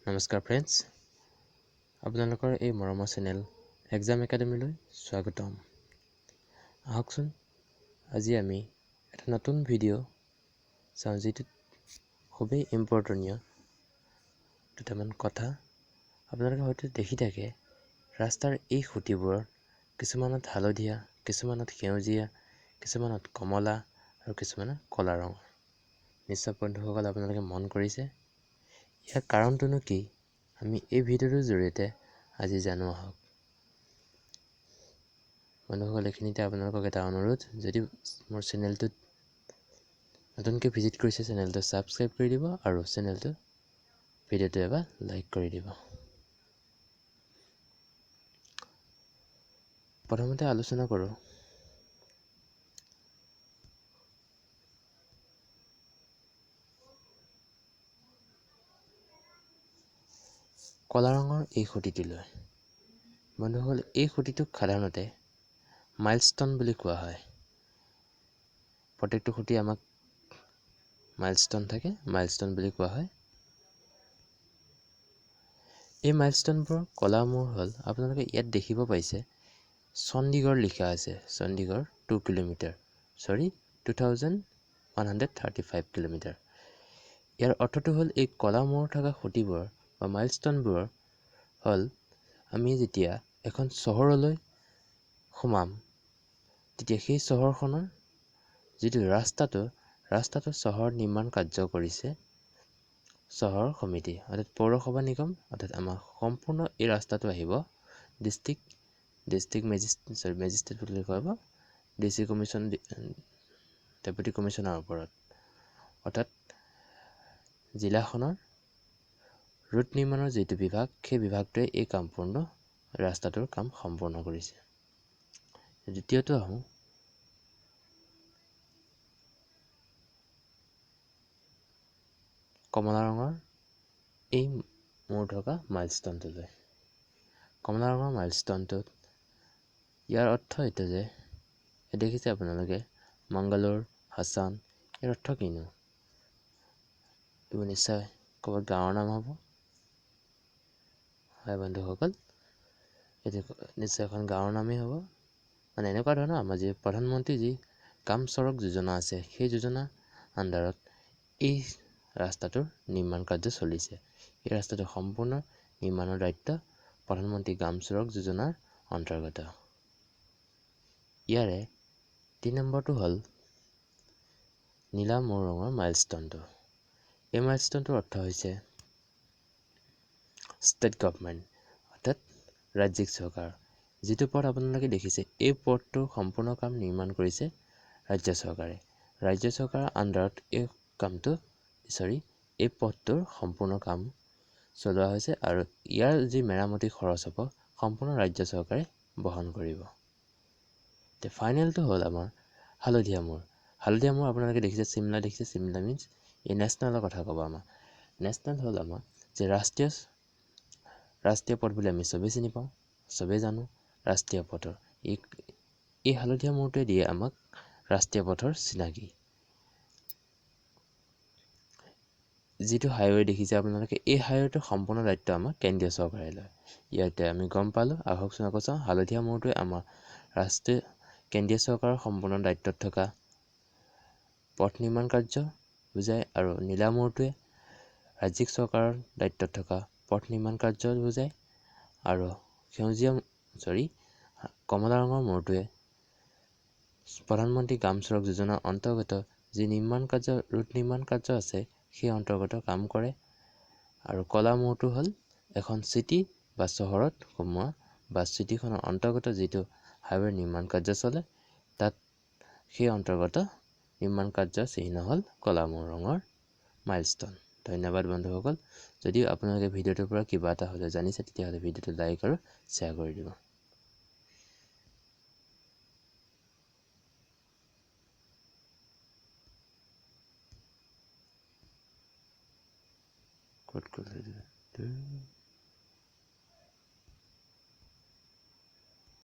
নমস্কাৰ ফ্ৰেণ্ডছ, আপোনালোকৰ এই মৰমৰ চেনেল এক্সাম একাডেমীলৈ স্বাগতম। আহকচোন আজি আমি এটা নতুন ভিডিঅ' চাওঁ, যিটোত খুবেই ইম্পৰ্টেণ্ট দুটামান কথা আপোনালোকে হয়তো দেখি থাকে। ৰাস্তাৰ এই খুঁটিবোৰত কিছুমানত হালধীয়া, কিছুমানত সেউজীয়া, কিছুমানত কমলা আৰু কিছুমানত ক'লা ৰঙৰ। নিশ্চয় বন্ধুসকল আপোনালোকে মন কৰিছে। ইয়াৰ কাৰণটোনো কি, আমি এই ভিডিঅ'টোৰ জৰিয়তে আজি জানো। আহক বন্ধুসকল, এইখিনিতে আপোনালোকক এটা অনুৰোধ, যদি মোৰ চেনেলটোত নতুনকৈ ভিজিট কৰিছে চেনেলটো ছাবস্ক্ৰাইব কৰি দিব আৰু ভিডিঅ'টো এবাৰ লাইক কৰি দিব। প্ৰথমতে আলোচনা কৰোঁ ক'লা ৰঙৰ এই খুঁটিটোলৈ। বন্ধুসকল, এই খুঁটিটোক সাধাৰণতে মাইলষ্টন বুলি কোৱা হয়। প্ৰত্যেকটো খুঁটি আমাক মাইলষ্টন থাকে, মাইলষ্টন বুলি কোৱা হয়। এই মাইলষ্টনবোৰৰ ক'লা মূৰ হ'ল, আপোনালোকে ইয়াত দেখিব পাইছে চণ্ডীগড় লিখা আছে। Chandigarh 2 kilometre, 2135 kilometre. ইয়াৰ অৰ্থটো হ'ল, এই ক'লা মূৰ থকা খুঁটিবোৰৰ বা মাইলষ্টনবোৰৰ হ'ল, আমি যেতিয়া এখন চহৰলৈ সোমাম, তেতিয়া সেই চহৰখনৰ যিটো ৰাস্তাটো চহৰ নিৰ্মাণ কাৰ্য কৰিছে চহৰ সমিতি, অৰ্থাৎ পৌৰসভা নিগম, অৰ্থাৎ আমাৰ সম্পূৰ্ণ এই ৰাস্তাটো আহিব ডিষ্ট্ৰিক্ট মেজিষ্ট্ৰেট বুলি ক'ব, ডিচি কমিশ্যন, ডেপুটি কমিশ্যনাৰৰ ওপৰত, অৰ্থাৎ জিলাখনৰ ৰোড নিৰ্মাণৰ যিটো বিভাগ, সেই বিভাগটোৱে এই ৰাস্তাটোৰ কাম সম্পূৰ্ণ কৰিছে। দ্বিতীয়টো আহোঁ কমলা ৰঙৰ এই মূৰ থকা মাইলষ্টনটোলৈ। কমলা ৰঙৰ মাইলষ্টনটোত ইয়াৰ অৰ্থ এইটো যে, দেখিছে আপোনালোকে মংগলোৰ, হাছান, ইয়াৰ অৰ্থ কিনো? এইবোৰ নিশ্চয় ক'ৰবাত গাঁৱৰ নাম হ'ব। হয় বন্ধুসকল, এইটো নিশ্চয় এখন গাঁৱৰ নামেই হ'ব। মানে এনেকুৱা ধৰণৰ আমাৰ যি প্ৰধানমন্ত্ৰী যি গ্ৰাম চড়ক যোজনা আছে, সেই যোজনাৰ আণ্ডাৰত এই ৰাস্তাটোৰ নিৰ্মাণ কাৰ্য চলিছে। এই ৰাস্তাটো সম্পূৰ্ণ নিৰ্মাণৰ দায়িত্ব প্ৰধানমন্ত্ৰী গ্ৰাম চড়ক যোজনাৰ অন্তৰ্গত। ইয়াৰে 3 নম্বৰটো হ'ল নীলা মূৰ ৰঙৰ মাইলষ্টনটো। এই মাইলষ্টনটোৰ অৰ্থ হৈছে ষ্টেট গভৰ্ণমেণ্ট, অৰ্থাৎ ৰাজ্যিক চৰকাৰ। যিটো পথ আপোনালোকে দেখিছে, এই পথটোৰ সম্পূৰ্ণ কাম নিৰ্মাণ কৰিছে ৰাজ্য চৰকাৰে। ৰাজ্য চৰকাৰৰ আণ্ডাৰত এই পথটোৰ সম্পূৰ্ণ কাম চলোৱা হৈছে, আৰু ইয়াৰ যি মেৰামতি খৰচ হ'ব, সম্পূৰ্ণ ৰাজ্য চৰকাৰে বহন কৰিব। ফাইনেলটো হ'ল আমাৰ হালধীয়া মূৰ। হালধীয়া মূৰ আপোনালোকে দেখিছে, চিমলা দেখিছে। চিমলা মিনছ এই নেশ্যনেলৰ কথা ক'ব। আমাৰ নেশ্যনেল হ'ল আমাৰ যে ৰাষ্ট্ৰীয় পথ বুলি আমি চবেই চিনি পাওঁ, চবেই জানো। ৰাষ্ট্ৰীয় পথৰ এই হালধীয়া মূৰটোৱে দিয়ে আমাক ৰাষ্ট্ৰীয় পথৰ চিনাকি। যিটো হাইৱে দেখিছে আপোনালোকে, এই হাইৱেটোৰ সম্পূৰ্ণ দায়িত্ব আমাৰ কেন্দ্ৰীয় চৰকাৰে লয়। ইয়াতে আমি গম পালোঁ। আহকচোন আকৌ চাওঁ, হালধীয়া মূৰটোৱে আমাৰ কেন্দ্ৰীয় চৰকাৰৰ সম্পূৰ্ণ দায়িত্বত থকা পথ নিৰ্মাণ কাৰ্য বুজায়, আৰু নীলা মূৰটোৱে ৰাজ্যিক চৰকাৰৰ দায়িত্বত থকা পথ নিৰ্মাণ কাৰ্য বুজায়, আৰু কমলা ৰঙৰ মূৰটোৱে প্ৰধানমন্ত্ৰী গ্ৰাম চড়ক যোজনাৰ অন্তৰ্গত যি ৰোড নিৰ্মাণ কাৰ্য আছে, সেই অন্তৰ্গত কাম কৰে। আৰু ক'লা মূৰটো হ'ল এখন চিটি বা চহৰত সোমোৱা বা চিটিখনৰ অন্তৰ্গত যিটো হাইৱে নিৰ্মাণ কাৰ্য চলে, তাত সেই অন্তৰ্গত নিৰ্মাণ কাৰ্যৰ চিহ্ন হ'ল ক'লা মূৰ ৰঙৰ মাইলষ্টন। ধন্যবাদ বন্ধুসকল। যদি আপোনালোকে ভিডিঅ'টোৰ পৰা কিবা এটা হ'লে জানিছে, তেতিয়াহ'লে ভিডিঅ'টো লাইক আৰু শ্বেয়াৰ কৰি দিব। ক'ত